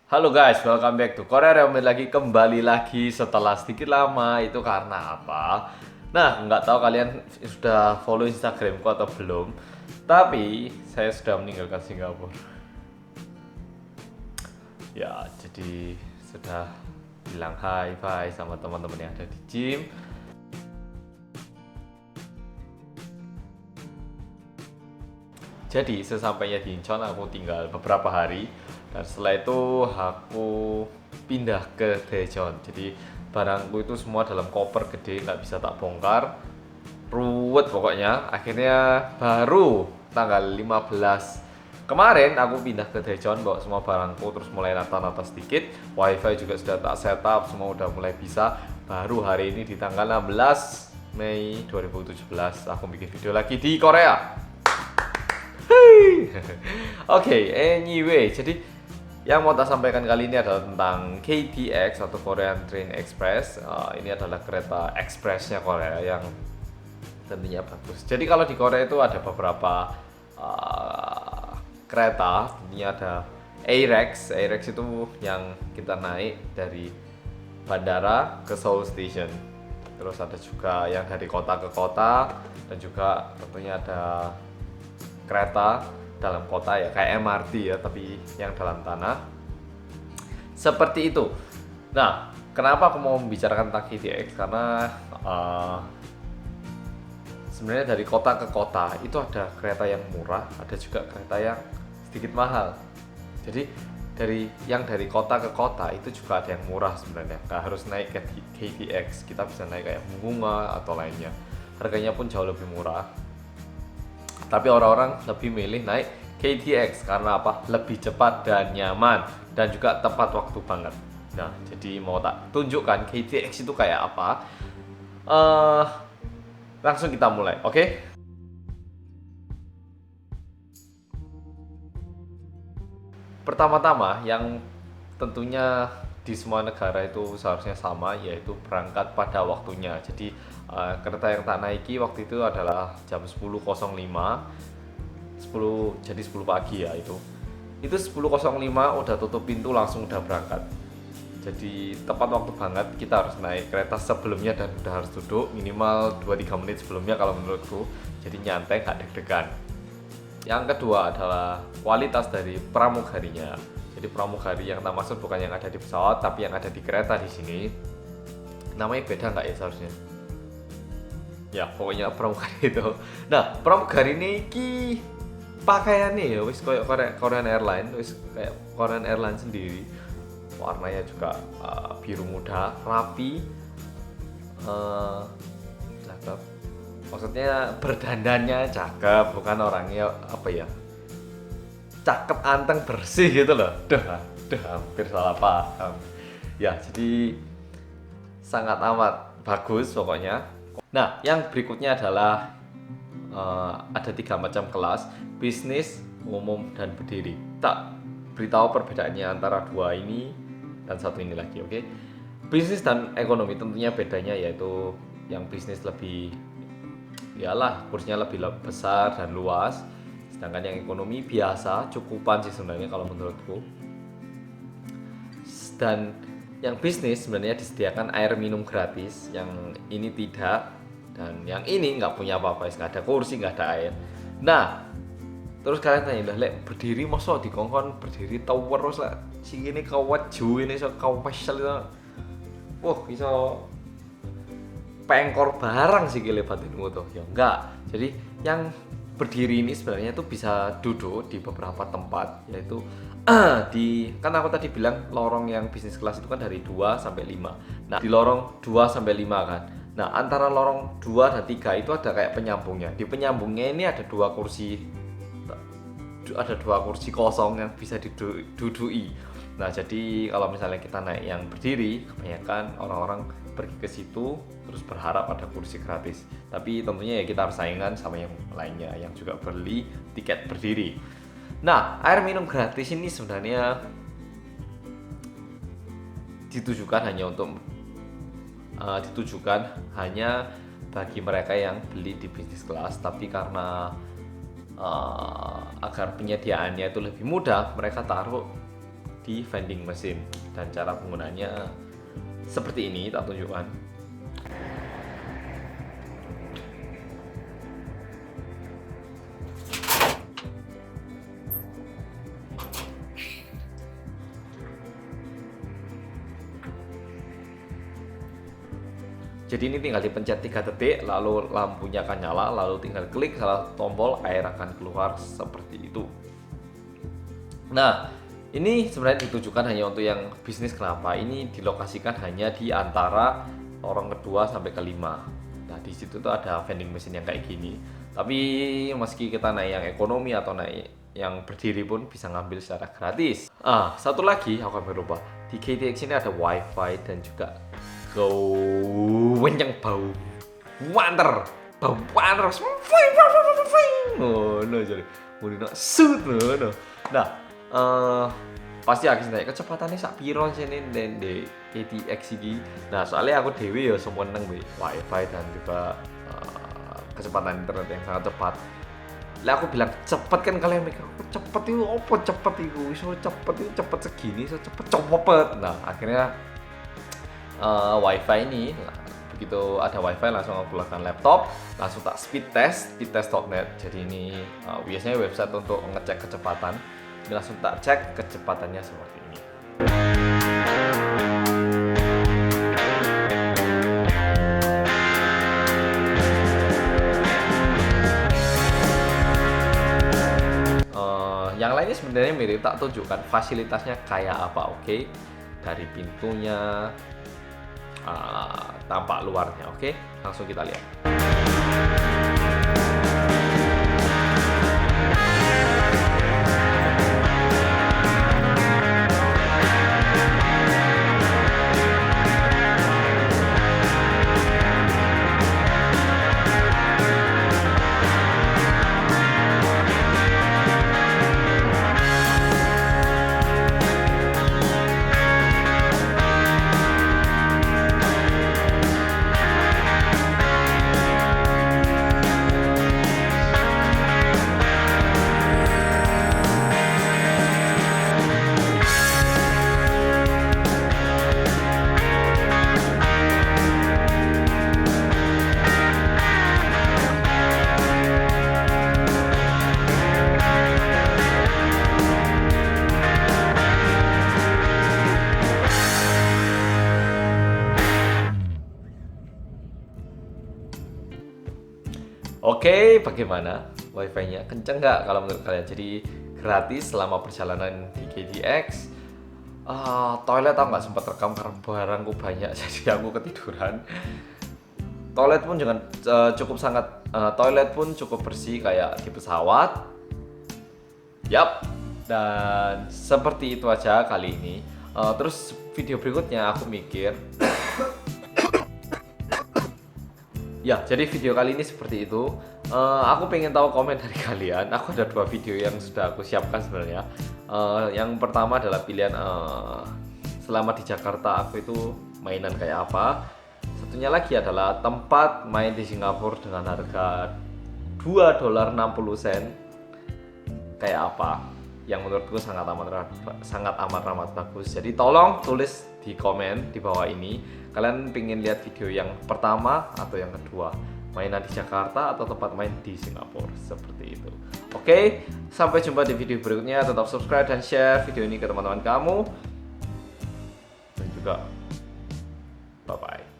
Halo guys, welcome back to Korea Realme lagi kembali lagi setelah sedikit lama. Itu karena apa? Nah, nggak tahu kalian sudah follow Instagramku atau belum. Tapi saya sudah meninggalkan Singapura. Ya, jadi sudah bilang hai bye sama teman-teman yang ada di gym. Jadi sesampainya di Incheon aku tinggal beberapa hari dan setelah itu aku pindah ke Daejeon. Jadi barangku itu semua dalam koper gede, nggak bisa tak bongkar. Ruwet pokoknya. Akhirnya baru tanggal 15 kemarin aku pindah ke Daejeon, bawa semua barangku, terus mulai nata-nata sedikit. Wifi juga sudah tak setup, semua udah mulai bisa. Baru hari ini di tanggal 16 Mei 2017 aku bikin video lagi di Korea. Oke, anyway, jadi yang mau tak sampaikan kali ini adalah tentang KTX atau Korean Train Express. Ini adalah kereta ekspresnya Korea yang tentunya bagus. Jadi kalau di Korea itu ada beberapa kereta, tentunya ada AREX. AREX itu yang kita naik dari bandara ke Seoul Station. Terus ada juga yang dari kota ke kota, dan juga tentunya ada kereta dalam kota ya, kayak MRT ya, tapi yang dalam tanah. Seperti itu. Nah, kenapa aku mau membicarakan tentang KTX? Karena sebenarnya dari kota ke kota itu ada kereta yang murah, ada juga kereta yang sedikit mahal. Jadi dari kota ke kota itu juga ada yang murah sebenarnya. Nggak harus naik ke KTX, kita bisa naik kayak Bunga atau lainnya. Harganya pun jauh lebih murah. Tapi orang-orang lebih milih naik KTX karena apa? Lebih cepat dan nyaman dan juga tepat waktu banget. Nah, jadi mau tak tunjukkan KTX itu kayak apa? Langsung kita mulai, oke? Pertama-tama yang tentunya di semua negara itu seharusnya sama, yaitu berangkat pada waktunya. Jadi kereta yang tak naiki waktu itu adalah jam 10.05, 10, jadi 10 pagi ya itu. Itu 10.05 udah tutup pintu, langsung udah berangkat. Jadi tepat waktu banget, kita harus naik kereta sebelumnya dan udah harus duduk minimal 2-3 menit sebelumnya kalau menurutku. Jadi nyantai, gak deg-degan. Yang kedua adalah kualitas dari pramugarinya. Jadi pramugari yang tak maksud bukan yang ada di pesawat, tapi yang ada di kereta di sini. Namanya beda nggak ya seharusnya? Ya pokoknya pramugari itu. Nah, pramugari ini pakaiannya ya wis kayak Korean Airlines, wis kayak Korean Airlines sendiri. Warnanya juga biru muda, rapi, cakep. Maksudnya berdandannya cakep, bukan orangnya apa ya, cakep, anteng, bersih gitu loh. Duh, hampir salah paham. Ya, jadi sangat amat bagus pokoknya. Nah, yang berikutnya adalah ada 3 macam kelas: bisnis, umum, dan berdiri. Tak beritahu perbedaannya antara dua ini dan satu ini lagi, oke? Bisnis dan ekonomi tentunya bedanya yaitu yang bisnis lebih, iyalah, kursinya lebih besar dan luas, sedangkan yang ekonomi biasa, cukupan sih sebenarnya kalau menurutku. Dan yang bisnis sebenarnya disediakan air minum gratis, yang ini tidak, dan yang ini nggak punya apa-apa, nggak ada kursi, nggak ada air. Nah, terus kalian tanya, lah lek berdiri masa dikongkon berdiri terus lah, si ini kawat ju ini so kawat itu, wah iso pengkor barang sih gile batinmu tuh. Ya enggak. Jadi yang berdiri ini sebenarnya tuh bisa duduk di beberapa tempat, yaitu kan aku tadi bilang lorong yang bisnis kelas itu kan dari 2 sampai 5. Nah, di lorong 2 sampai 5 kan. Nah, antara lorong 2 dan 3 itu ada kayak penyambungnya. Di penyambungnya ini ada dua kursi kosong yang bisa didudui. Nah, jadi kalau misalnya kita naik yang berdiri, kebanyakan orang-orang pergi ke situ terus berharap ada kursi gratis. Tapi tentunya ya kita harus saingan sama yang lainnya yang juga beli tiket berdiri. Nah, air minum gratis ini sebenarnya ditujukan hanya bagi mereka yang beli di bisnis kelas, tapi karena agar penyediaannya itu lebih mudah, mereka taruh di vending machine. Dan cara penggunaannya seperti ini, tak tunjukkan. Jadi ini tinggal dipencet 3 detik, lalu lampunya akan nyala, lalu tinggal klik salah tombol, air akan keluar seperti itu. Nah, ini sebenarnya ditujukan hanya untuk yang bisnis. Kenapa? Ini dilokasikan hanya di antara lorong kedua sampai kelima. Nah, di situ tuh ada vending machine yang kayak gini. Tapi meski kita naik yang ekonomi atau naik yang berdiri pun bisa ngambil secara gratis. Satu lagi aku hampir lupa. Di KTX ini ada wifi dan juga kenceng bau water, oh no, jadi mulai shoot no. Nah, pasti aku nanya kecepatannya sak piro sini di KTX ini. Nah, soalnya aku dewi ya semua neng wifi dan juga kecepatan internet yang sangat cepat. Lah aku bilang cepet kan, kalian mikir cepet itu apa cepet itu, so cepet itu cepet segini, so cepet. Nah, akhirnya wifi ini, begitu ada wifi langsung aku gunakan laptop, langsung tak speed test.net. Jadi ini biasanya website untuk ngecek kecepatan. Ini langsung tak cek kecepatannya seperti ini. Yang lainnya sebenarnya mirip, tak tunjukkan fasilitasnya kayak apa, oke? Dari pintunya, tampak luarnya, oke? Langsung kita lihat. Oke, bagaimana wifi-nya? Kenceng nggak kalau menurut kalian? Jadi gratis selama perjalanan di KTX. Toilet aku nggak sempat rekam karena barangku banyak, jadi aku ketiduran. Toilet pun toilet pun cukup bersih kayak di pesawat. Yap, dan seperti itu aja kali ini. Terus video berikutnya aku mikir. Ya, jadi video kali ini seperti itu. Aku pengen tahu komen dari kalian. Aku ada 2 video yang sudah aku siapkan sebenarnya. Yang pertama adalah pilihan selama di Jakarta aku itu mainan kayak apa. Satunya lagi adalah tempat main di Singapura dengan harga $2.60 kayak apa. Yang menurutku sangat amat bagus. Jadi tolong tulis di komen di bawah ini. Kalian pengen lihat video yang pertama atau yang kedua, mainan di Jakarta atau tempat main di Singapura, seperti itu. Oke, sampai jumpa di video berikutnya. Tetap subscribe dan share video ini ke teman-teman kamu. Dan juga bye-bye.